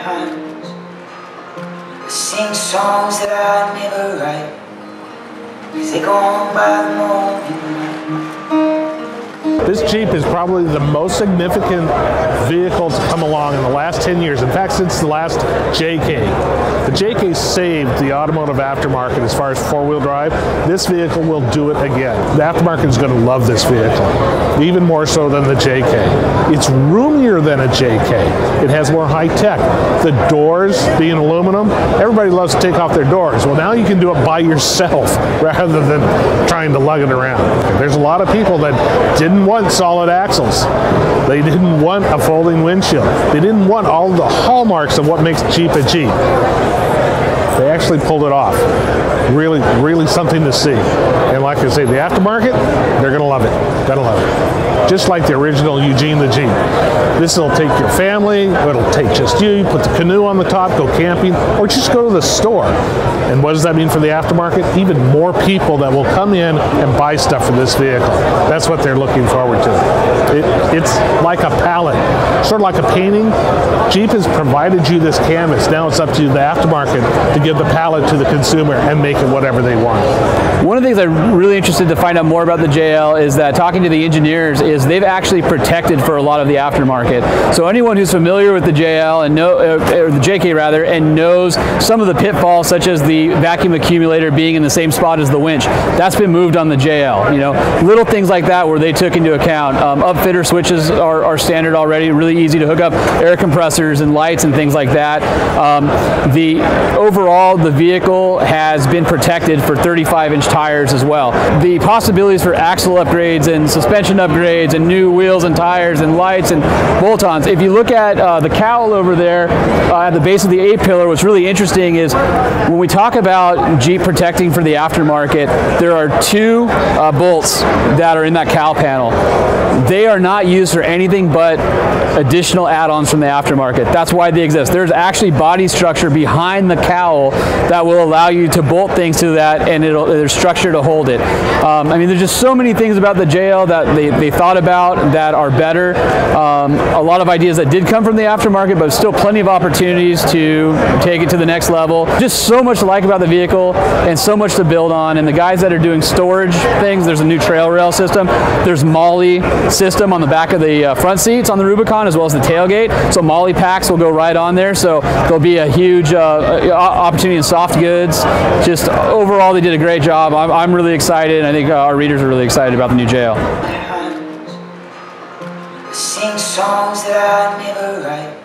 hands. I sing songs that I never write, 'cause they go on by the moment. This Jeep is probably the most significant vehicle to come along in the last 10 years. In fact, since the last JK. The JK saved the automotive aftermarket as far as four-wheel drive. This vehicle will do it again. The aftermarket is going to love this vehicle, even more so than the JK. It's roomier than a JK. It has more high tech. The doors being aluminum, everybody loves to take off their doors. Well, now you can do it by yourself rather than trying to lug it around. There's a lot of people that didn't want solid axles. They didn't want a folding windshield. They didn't want all the hallmarks of what makes Jeep a Jeep. They actually pulled it off. Really, really something to see. And like I say, the aftermarket, they're going to love it. Gonna love it. Just like the original Eugene the Jeep. This will take your family, it'll take just you put the canoe on the top, go camping, or just go to the store. And what does that mean for the aftermarket? Even more people that will come in and buy stuff for this vehicle. That's what they're looking forward to. It's like a palette, sort of like a painting. Jeep has provided you this canvas. Now it's up to the aftermarket to give the palette to the consumer and make it whatever they want. One of the things I'm really interested to find out more about the JL is that talking to the engineers is they've actually protected for a lot of the aftermarket. So anyone who's familiar with the JL and or the JK rather, and knows some of the pitfalls such as the vacuum accumulator being in the same spot as the winch, that's been moved on the JL. You know, little things like that where they took into account. Upfitter switches are standard already, really easy to hook up air compressors and lights and things like that. Overall, the vehicle has been protected for 35-inch tires as well. The possibilities for axle upgrades and suspension upgrades and new wheels and tires and lights and bolt-ons. If you look at the cowl over there at the base of the A-pillar, what's really interesting is when we talk about Jeep protecting for the aftermarket, there are two bolts that are in that cowl panel. They are not used for anything but additional add-ons from the aftermarket. That's why they exist. There's actually body structure behind the cowl that will allow you to bolt things to that, and there's structure to hold it. I mean, there's just so many things about the JL that they thought about that are better. A lot of ideas that did come from the aftermarket, but still plenty of opportunities to take it to the next level. Just so much to like about the vehicle and so much to build on. And the guys that are doing storage things, there's a new trail rail system. There's MOLLE system on the back of the front seats on the Rubicon, as well as the tailgate. So MOLLE packs will go right on there. So there'll be a huge opportunity in soft goods. Just overall, they did a great job. I'm really excited, and I think our readers are really excited about the new JL. I sing songs that I never write.